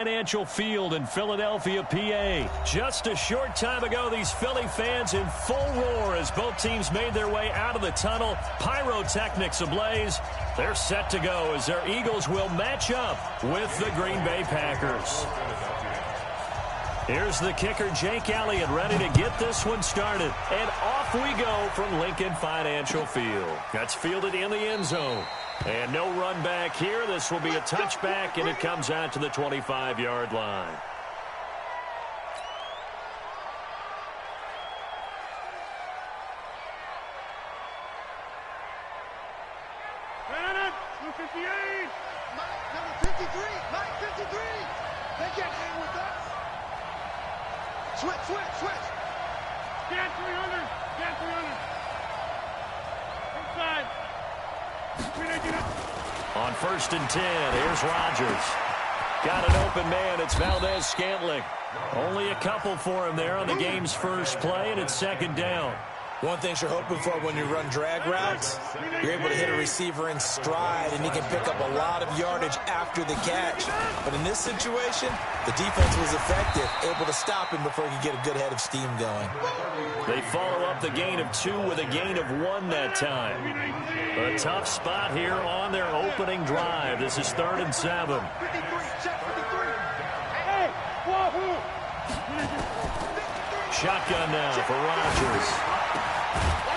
Financial Field in Philadelphia, PA. Just a short time ago, these Philly fans in full roar as both teams made their way out of the tunnel. Pyrotechnics ablaze. They're set to go as their Eagles will match up with the Green Bay Packers. Here's the kicker, Jake Elliott, ready to get this one started. And off we go from Lincoln Financial Field. That's fielded in the end zone. And no run back here. This will be a touchback, and it comes out to the 25-yard line. Number 58. Number 53. Mike 53. They can't hang with us. Switch. Get 300. Inside. On 1st and 10, here's Rodgers. Got an open man. It's Valdez-Scantling. Only a couple for him there on the game's first play, and it's 2nd down. One thing you're hoping for when you run drag routes, you're able to hit a receiver in stride, and he can pick up a lot of yardage after the catch. But in this situation, the defense was effective, able to stop him before he could get a good head of steam going. They follow up the gain of 2 with a gain of 1 that time. A tough spot here on their opening drive. This is 3rd and 7. Shotgun now for Rodgers.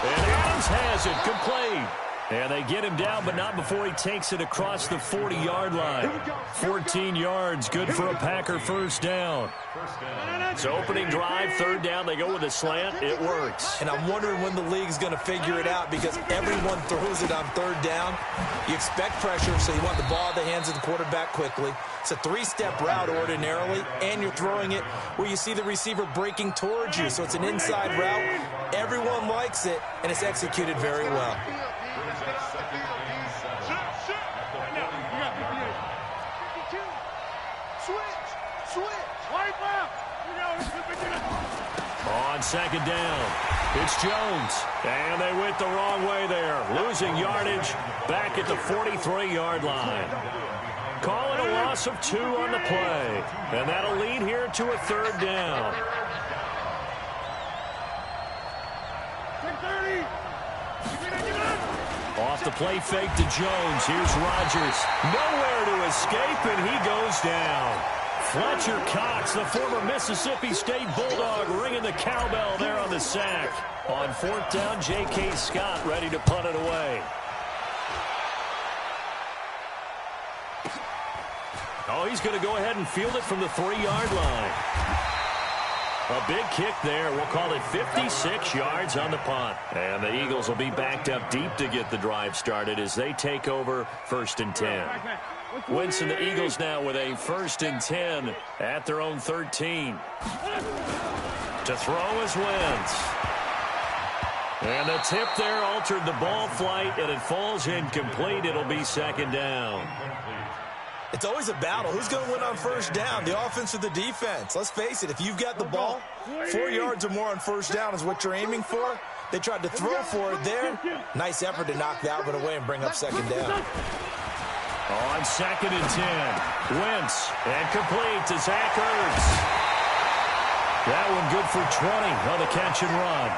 And Adams has it, complete. And they get him down, but not before he takes it across the 40-yard line. 14 yards, good for a Packer first down. So opening drive, 3rd down, they go with a slant. It works. And I'm wondering when the league's going to figure it out because everyone throws it on 3rd down. You expect pressure, so you want the ball in the hands of the quarterback quickly. It's a 3-step route ordinarily, and you're throwing it where you see the receiver breaking towards you. So it's an inside route. Everyone likes it, and it's executed very well. On 2nd down, it's Jones. And they went the wrong way there. Losing yardage back at the 43-yard line. Calling a loss of 2 on the play. And that'll lead here to a 3rd down. Off the play fake to Jones. Here's Rodgers. Nowhere to escape, and he goes down. Fletcher Cox, the former Mississippi State Bulldog, ringing the cowbell there on the sack. On 4th down, J.K. Scott ready to punt it away. Oh, he's going to go ahead and field it from the 3-yard line. A big kick there. We'll call it 56 yards on the punt. And the Eagles will be backed up deep to get the drive started as they take over 1st and 10. Wentz and the Eagles now with a 1st and 10 at their own 13. To throw is Wentz. And the tip there altered the ball flight, and it falls incomplete. It'll be 2nd down. It's always a battle. Who's going to win on 1st down, the offense or the defense? Let's face it, if you've got the ball, 4 yards or more on 1st down is what you're aiming for. They tried to throw for it there. Nice effort to knock that one away and bring up 2nd down. On 2nd and 10, Wentz, and complete to Zach Ertz. That one good for 20 on the catch and run.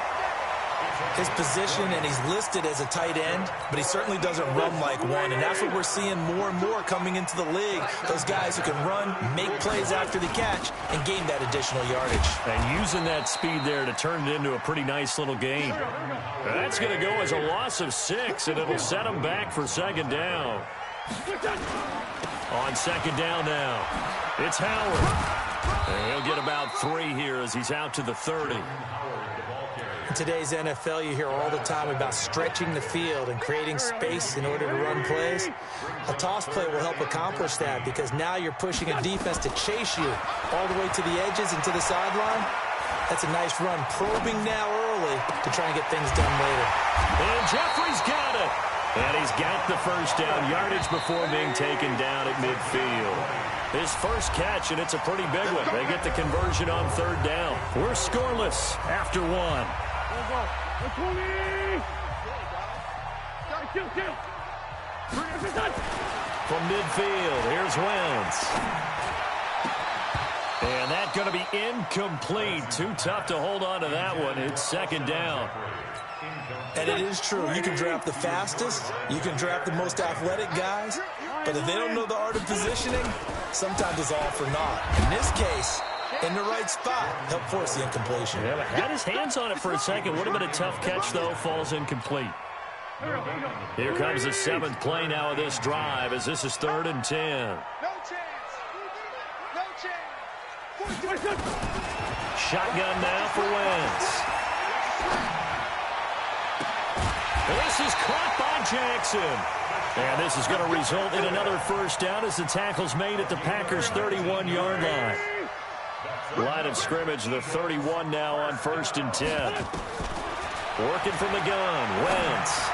His position, and he's listed as a tight end, but he certainly doesn't run like one, and that's what we're seeing more and more coming into the league. Those guys who can run, make plays after the catch, and gain that additional yardage. And using that speed there to turn it into a pretty nice little gain. That's going to go as a loss of 6, and it'll set him back for 2nd down. On 2nd down now, it's Howard. And he'll get about 3 here as he's out to the 30. In today's NFL, you hear all the time about stretching the field and creating space in order to run plays. A toss play will help accomplish that because now you're pushing a defense to chase you all the way to the edges and to the sideline. That's a nice run, probing now early to try and get things done later. And Jeffrey's got it. And he's got the 1st down yardage before being taken down at midfield. His first catch, and it's a pretty big one. They get the conversion on 3rd down. We're scoreless after 1. From midfield, here's Wentz. that going to be incomplete. Too tough to hold on to that one. It's second down. And it is true. You can draft the fastest. You can draft the most athletic guys. But if they don't know the art of positioning, sometimes it's all for naught. In this case, in the right spot, help force the incompletion. Yeah, had his hands on it for a second. Would have been a tough catch, though. Falls incomplete. Here comes the 7th play now of this drive as this is 3rd and 10. No chance. No chance. Shotgun now for Wentz. This is caught by Jackson. And this is going to result in another first down as the tackle's made at the Packers' 31-yard line. Line of scrimmage, the 31 now on 1st and 10. Working from the gun, Wentz.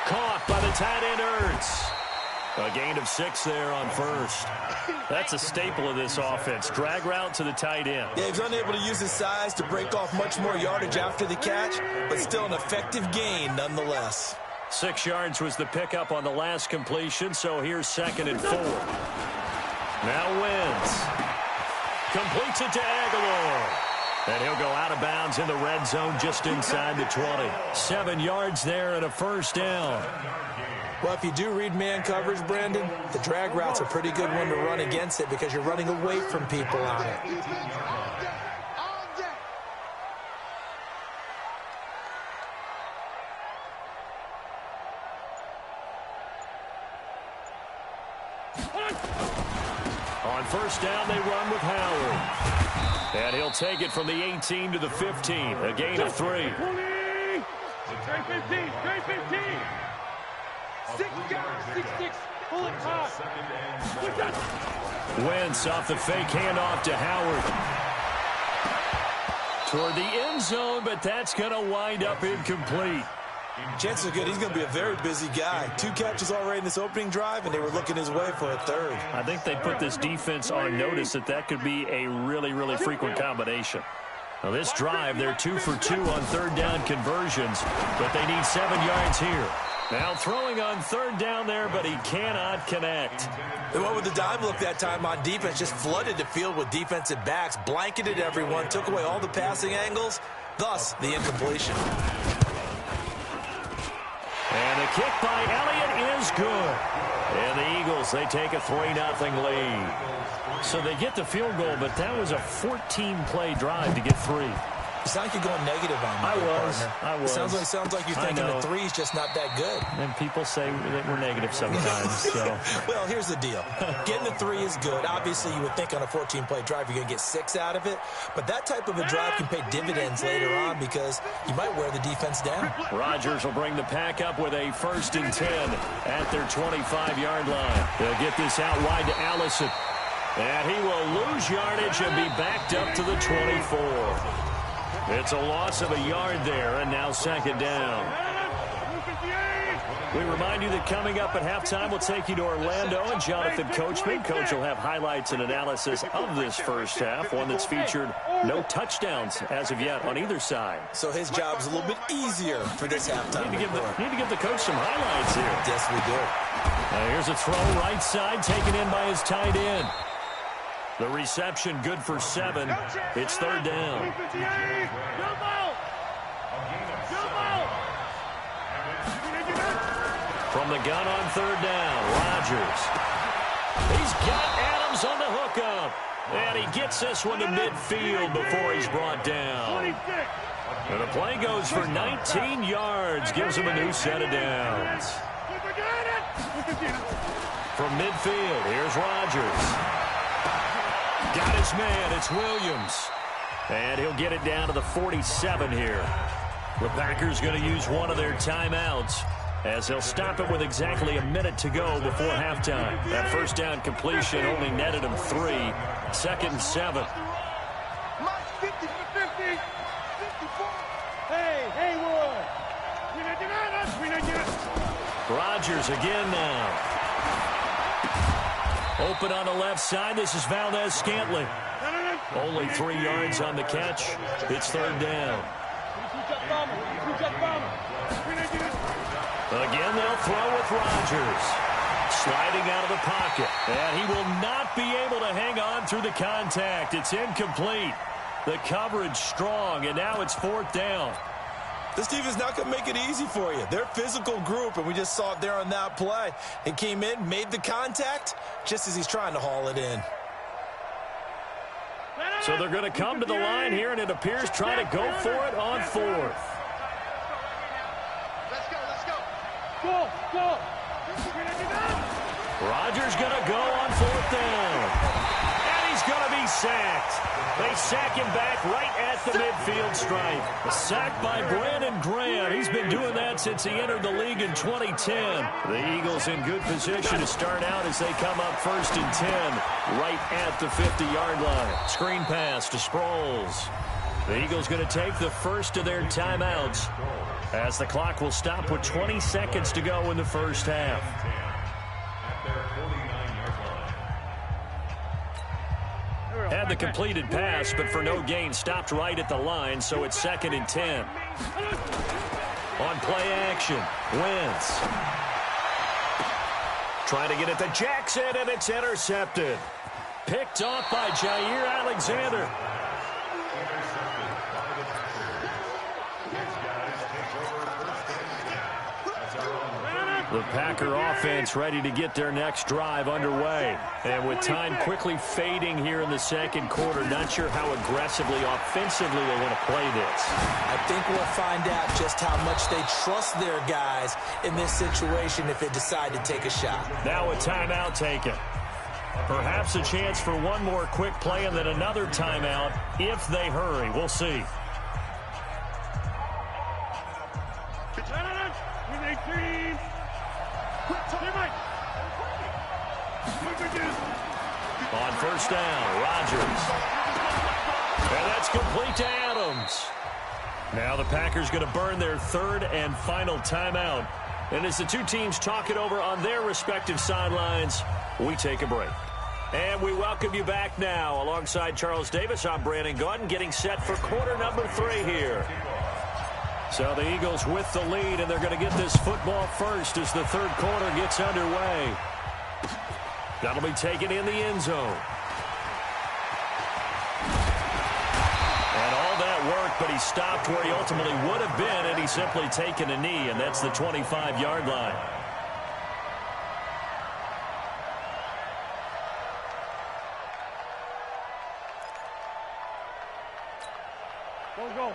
Caught by the tight end, Ertz. A gain of 6 there on first. That's a staple of this offense. Drag route to the tight end. Yeah, he's unable to use his size to break off much more yardage after the catch, but still an effective gain nonetheless. 6 yards was the pickup on the last completion, so here's 2nd and 4. Now Wentz. Completes it to Aguilar. And he'll go out of bounds in the red zone just inside the 20. 7 yards there and a first down. Well, if you do read man coverage, Brandon, the drag route's a pretty good one to run against it because you're running away from people on it. On first down, they run with Howard. And he'll take it from the 18 to the 15. A gain of 3. Straight 15. Straight 15. 6 guys. 6-6. Pull it hard. Wentz off the fake handoff to Howard. Toward the end zone, but that's going to wind up incomplete. Chances are good he's going to be a very busy guy. 2 catches already in this opening drive, and they were looking his way for a 3rd. I think they put this defense on notice that could be a really, really frequent combination. Now this drive, they're 2 for 2 on 3rd down conversions, but they need 7 yards here. Now throwing on 3rd down there, but he cannot connect. They went with the dime look that time on defense, just flooded the field with defensive backs, blanketed everyone, took away all the passing angles, thus the incompletion. And the kick by Elliott is good. And the Eagles, they take a 3-0 lead. So they get the field goal, but that was a 14-play drive to get 3. You sound like you're going negative on me, partner. I was. It sounds like you're thinking the 3's just not that good. And people say that we're negative sometimes. So. Well, here's the deal. Getting the 3 is good. Obviously, you would think on a 14-play drive you're going to get 6 out of it. But that type of a drive can pay dividends later on because you might wear the defense down. Rodgers will bring the pack up with a 1st and 10 at their 25-yard line. They'll get this out wide to Allison. And he will lose yardage and be backed up to the 24. It's a loss of a yard there, and now 2nd down. We remind you that coming up at halftime, we'll take you to Orlando and Jonathan Coachman. Coach will have highlights and analysis of this first half, one that's featured no touchdowns as of yet on either side. So his job's a little bit easier for this halftime. Need to give the coach some highlights here. Yes, we do. Here's a throw right side taken in by his tight end. The reception good for 7. It's 3rd down. From the gun on 3rd down, Rodgers. He's got Adams on the hookup. And he gets this one to midfield before he's brought down. And the play goes for 19 yards. Gives him a new set of downs. From midfield, here's Rodgers. Got his man, it's Williams. And he'll get it down to the 47 here. The Packers going to use one of their timeouts as they'll stop it with exactly a minute to go before halftime. That first down completion only netted him 3. 2nd and 7. Rodgers again now. Open on the left side. This is Valdez-Scantling. Only 3 yards on the catch. It's 3rd down. Again, they'll throw with Rodgers. Sliding out of the pocket. And he will not be able to hang on through the contact. It's incomplete. The coverage strong, and now it's 4th down. This team is not going to make it easy for you. They're a physical group, and we just saw it there on that play. He came in, made the contact, just as he's trying to haul it in. So they're going to come to the line here, and it appears trying to go for it on 4th. Let's go. Go. Rodgers going to go on 4th down. And he's going to be sacked. They sack him back right at the midfield stripe. A sack by Brandon Graham. He's been doing that since he entered the league in 2010. The Eagles in good position to start out as they come up 1st and 10 right at the 50-yard line. Screen pass to Sproles. The Eagles going to take the first of their timeouts as the clock will stop with 20 seconds to go in the first half. Had the completed pass, but for no gain, stopped right at the line, so it's 2nd and 10. On play action, Wentz. Trying to get it to Jackson, and it's intercepted. Picked off by Jair Alexander. The Packer offense ready to get their next drive underway. And with time quickly fading here in the second quarter, not sure how aggressively, offensively they want to play this. I think we'll find out just how much they trust their guys in this situation if they decide to take a shot. Now a timeout taken. Perhaps a chance for one more quick play and then another timeout if they hurry. We'll see. On 1st down, Rodgers. And that's complete to Adams. Now the Packers going to burn their 3rd and final timeout. And as the two teams talk it over on their respective sidelines, we take a break. And we welcome you back now. Alongside Charles Davis, I'm Brandon Gaudin, getting set for quarter number 3 here. So the Eagles with the lead, and they're going to get this football first as the 3rd quarter gets underway. That'll be taken in the end zone. And all that work, but he stopped where he ultimately would have been, and he's simply taken a knee, and that's the 25-yard line.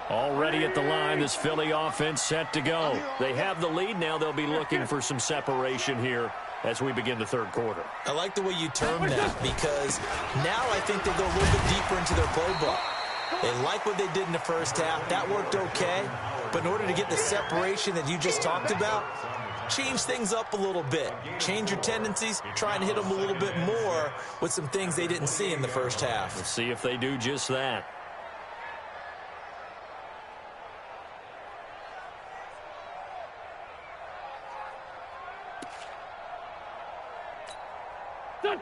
Already at the line, this Philly offense set to go. They have the lead. Now they'll be looking for some separation here as we begin the 3rd quarter. I like the way you term that, because now I think they go a little bit deeper into their playbook. They like what they did in the first half. That worked okay. But in order to get the separation that you just talked about, change things up a little bit. Change your tendencies. Try and hit them a little bit more with some things they didn't see in the first half. Let's see if they do just that.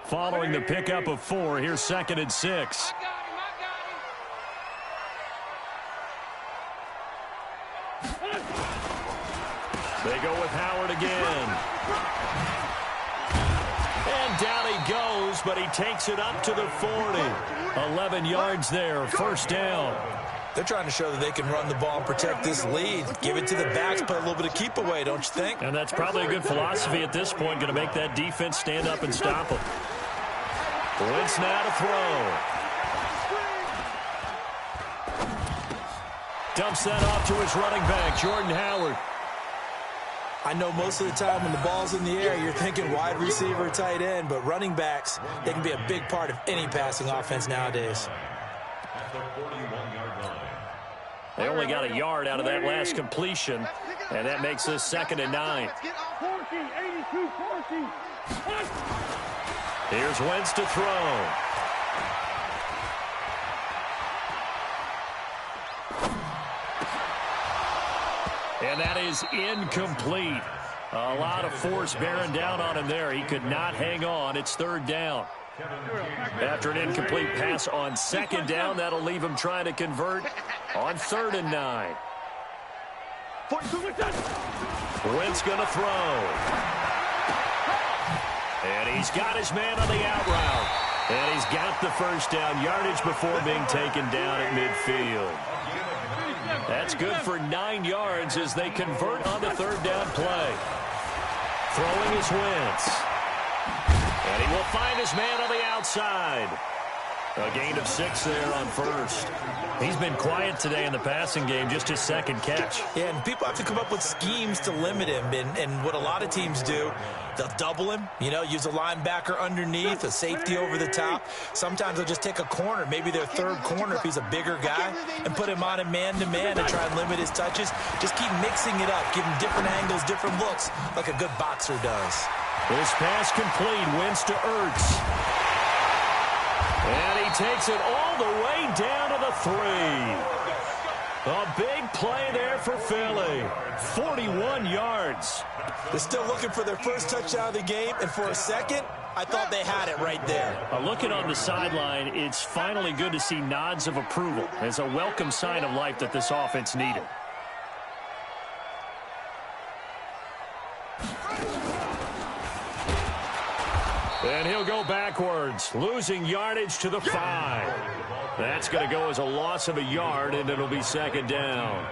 Following the pickup of 4, here's 2nd and 6. They go with Howard again. And down he goes, but he takes it up to the 40. 11 yards there, 1st down. They're trying to show that they can run the ball and protect this lead. Give it to the backs, play a little bit of keep away, don't you think? And that's probably a good philosophy at this point, going to make that defense stand up and stop them. Wentz now to throw. Dumps that off to his running back, Jordan Howard. I know most of the time when the ball's in the air, you're thinking wide receiver, tight end, but running backs, they can be a big part of any passing offense nowadays. They only got a yard out of that last completion, and that makes this 2nd and 9. Here's Wentz to throw. And that is incomplete. A lot of force bearing down on him there. He could not hang on. It's 3rd down. After an incomplete pass on 2nd down, that'll leave him trying to convert on 3rd and 9. Wentz going to throw. And he's got his man on the out route. And he's got the first down yardage before being taken down at midfield. That's good for 9 yards as they convert on the third down play. Throwing his Wentz. And he will find his man on the outside. A gain of 6 there on first. He's been quiet today in the passing game, just his second catch. Yeah, and people have to come up with schemes to limit him. And what a lot of teams do, they'll double him, use a linebacker underneath, a safety over the top. Sometimes they'll just take a corner, maybe their third corner if he's a bigger guy, and put him on a man-to-man and try and limit his touches. Just keep mixing it up, give him different angles, different looks, like a good boxer does. This pass complete, Wentz to Ertz. And he takes it all the way down to the 3. A big play there for Philly. 41 yards. They're still looking for their first touchdown of the game, and for a second, I thought they had it right there. Looking on the sideline, it's finally good to see nods of approval. It's a welcome sign of life that this offense needed. And he'll go backwards, losing yardage to the 5. That's going to go as a loss of a yard, and it'll be second down.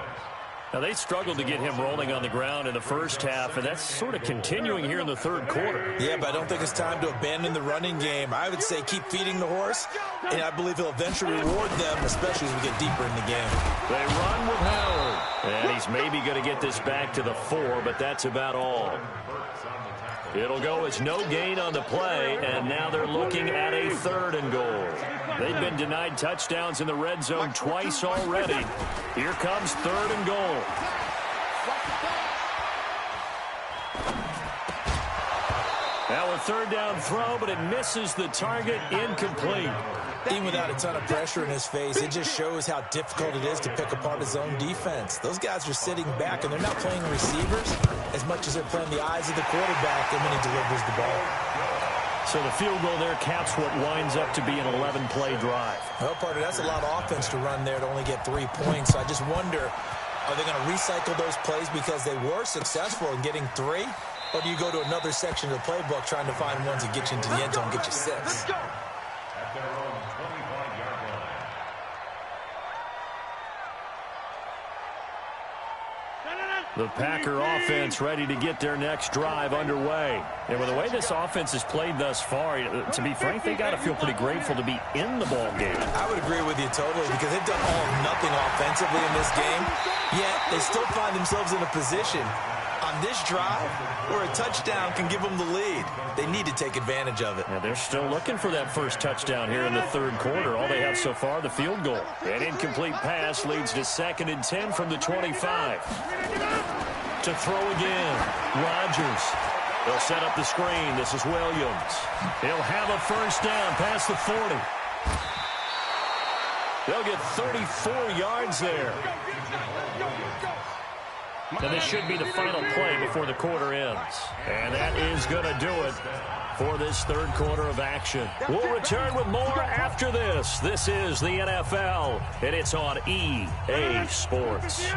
Now, they struggled to get him rolling on the ground in the first half, and that's sort of continuing here in the third quarter. Yeah, but I don't think it's time to abandon the running game. I would say keep feeding the horse, and I believe he'll eventually reward them, especially as we get deeper in the game. They run with Howard, and he's maybe going to get this back to the 4, but that's about all. It'll go as no gain on the play, and now they're looking at a 3rd and goal. They've been denied touchdowns in the red zone twice already. Here comes 3rd and goal. Now a 3rd down throw, but it misses the target, incomplete. Even without a ton of pressure in his face, it just shows how difficult it is to pick apart his own defense. Those guys are sitting back, and they're not playing receivers as much as they're playing the eyes of the quarterback and when he delivers the ball. So the field goal there caps what winds up to be an 11-play drive. Well, partner, that's a lot of offense to run there to only get 3 points. So I just wonder, are they going to recycle those plays because they were successful in getting 3? Or do you go to another section of the playbook trying to find ones that get you into the end zone and get you 6? The Packer offense ready to get their next drive underway. And with the way this offense has played thus far, to be frank, they got to feel pretty grateful to be in the ball game. I would agree with you totally because they've done all or nothing offensively in this game, yet they still find themselves in a position on this drive where a touchdown can give them the lead. They need to take advantage of it. Yeah, they're still looking for that first touchdown here in the third quarter. All they have so far, the field goal. An incomplete pass leads to 2nd and 10 from the 25. To throw again, Rodgers. They'll set up the screen. This is Williams. He'll have a first down past the 40. They'll get 34 yards there. And this should be the final play before the quarter ends. And that is going to do it for this third quarter of action. We'll return with more after this. This is the NFL, and it's on EA Sports.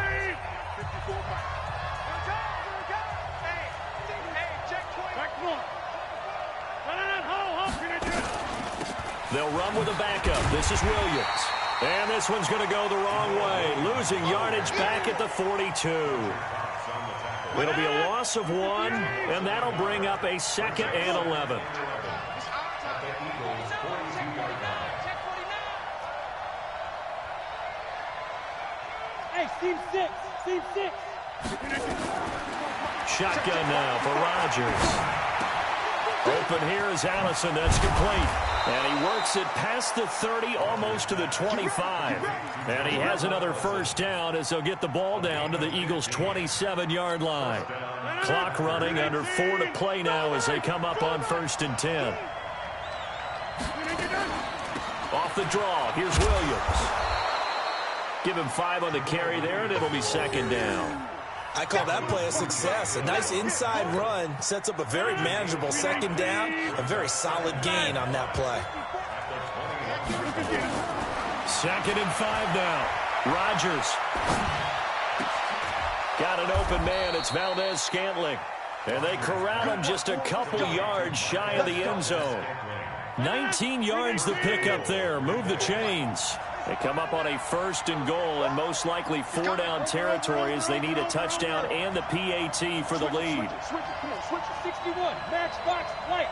They'll run with a backup. This is Williams. And this one's going to go the wrong way, losing yardage back at the 42. It'll be a loss of 1, and that'll bring up a 2nd and 11. Hey, Steve 6. Steve 6. Shotgun now for Rodgers. Open here is Allison. That's complete. And he works it past the 30, almost to the 25. And he has another first down as they'll get the ball down to the Eagles' 27-yard line. Clock running, under 4 to play now as they come up on 1st and 10. Off the draw, here's Williams. Give him 5 on the carry there, and it'll be 2nd down. I call that play a success. A nice inside run sets up a very manageable 2nd down. A very solid gain on that play. 2nd and 5 now. Rodgers. Got an open man. It's Valdez-Scantling. And they corral him just a couple yards shy of the end zone. 19 yards the pickup there. Move the chains. They come up on a 1st and goal and most likely 4-down territory as they need a touchdown and the PAT for the lead. Switch it, 61. Max box, lights.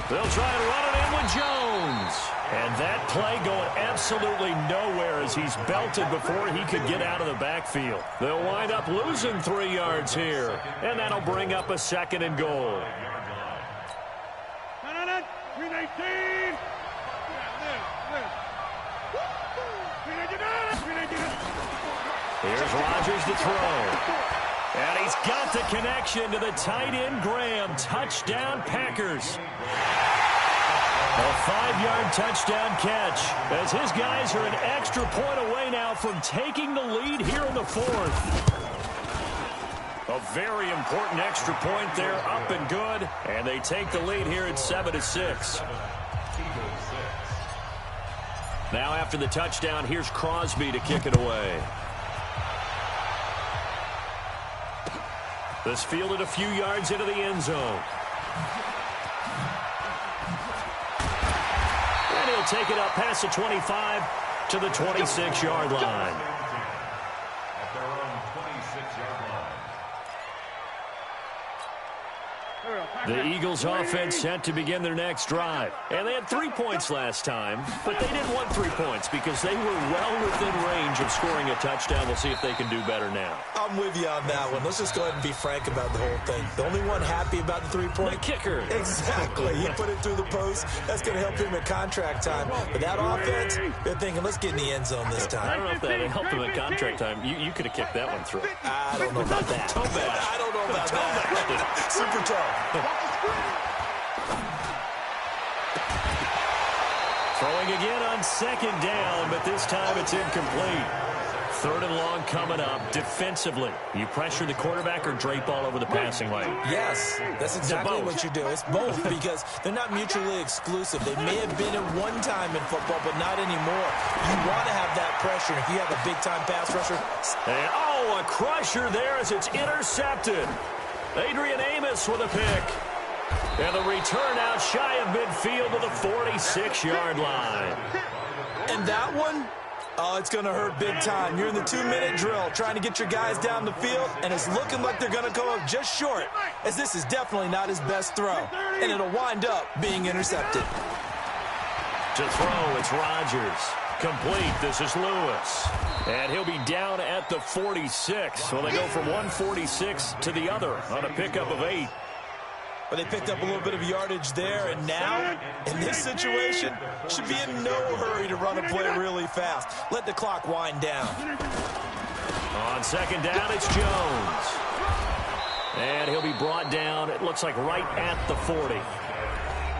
They'll try and run it in with Jones. And that play going absolutely nowhere as he's belted before he could get out of the backfield. They'll wind up losing 3 yards here. And that'll bring up a 2nd and goal. 319. Here's Rodgers to throw. And he's got the connection to the tight end, Graham. Touchdown, Packers. A 5-yard touchdown catch as his guys are an extra point away now from taking the lead here in the 4th. A very important extra point there, up and good. And they take the lead here at 7-6. Now after the touchdown, here's Crosby to kick it away. This fielded a few yards into the end zone. And he'll take it up past the 25 to the 26-yard line. At their own 26-yard line. The Eagles offense set to begin their next drive. And they had 3 points last time, but they didn't want 3 points because they were well within range of scoring a touchdown. We'll see if they can do better now. I'm with you on that one. Let's just go ahead and be frank about the whole thing. The only one happy about the 3-point? The kicker. Exactly. He put it through the post. That's going to help him at contract time. But that offense, they're thinking, let's get in the end zone this time. I don't know if that helped him at contract time. You could have kicked that one through. I don't know about that. Toe bash. I don't know about that. Super toe. Throwing again on 2nd down, but this time it's incomplete. 3rd and long coming up. Defensively, you pressure the quarterback or drape all over the passing lane? Yes, that's exactly what you do. It's both because they're not mutually exclusive. They may have been at one time in football, but not anymore. You want to have that pressure. If you have a big-time pass rusher. And, a crusher there as it's intercepted. Adrian Amos with a pick. And the return out shy of midfield to the 46-yard line. And that one, it's going to hurt big time. You're in the 2-minute drill trying to get your guys down the field, and it's looking like they're going to go up just short, as this is definitely not his best throw. And it'll wind up being intercepted. To throw, it's Rodgers. Complete. This is Lewis. And he'll be down at the 46. So they go from 146 to the other on a pickup of 8. But they picked up a little bit of yardage there, and now, in this situation, should be in no hurry to run a play really fast. Let the clock wind down. On 2nd down, it's Jones. And he'll be brought down, it looks like right at the 40.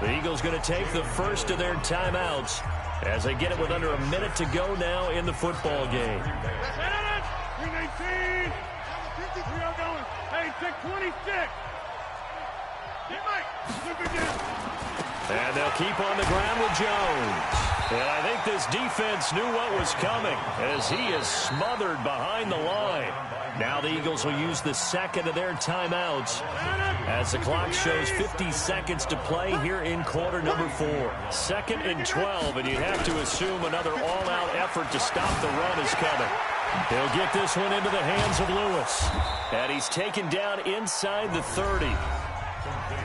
The Eagles going to take the first of their timeouts as they get it with under a minute to go now in the football game. 319. We are going. Hey, check 26. And they'll keep on the ground with Jones. And I think this defense knew what was coming as he is smothered behind the line. Now the Eagles will use the 2nd of their timeouts as the clock shows 50 seconds to play here in quarter number 4. 2nd and 12, and you have to assume another all-out effort to stop the run is coming. He'll get this one into the hands of Lewis. And he's taken down inside the 30.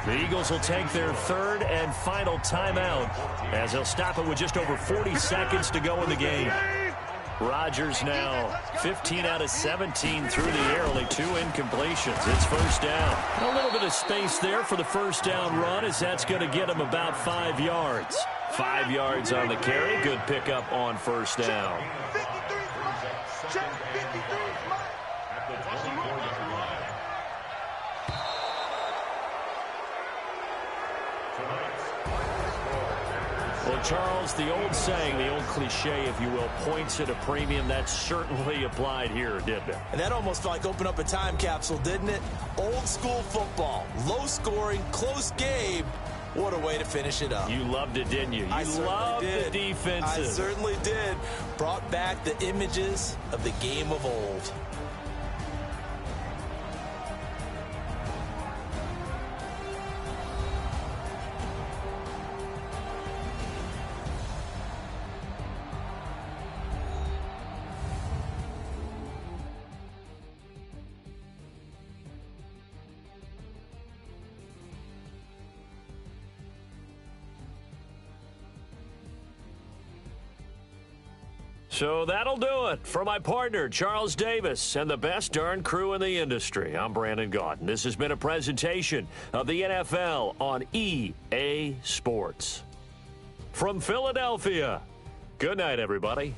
The Eagles will take their 3rd and final timeout as they'll stop it with just over 40 seconds to go in the game. Rodgers now 15 out of 17 through the air, only 2 incompletions. It's 1st down. A little bit of space there for the 1st down run as that's going to get him about 5 yards. 5 yards on the carry. Good pickup on 1st down. Well, Charles, the old saying, the old cliche, if you will, points at a premium, that certainly applied here, didn't it? And that almost felt like opened up a time capsule, didn't it? Old school football, low scoring, close game. What a way to finish it up. You loved it, didn't you? You loved the defenses. I certainly did. Brought back the images of the game of old. So that'll do it. For my partner, Charles Davis, and the best darn crew in the industry, I'm Brandon Gaudin. This has been a presentation of the NFL on EA Sports. From Philadelphia, good night, everybody.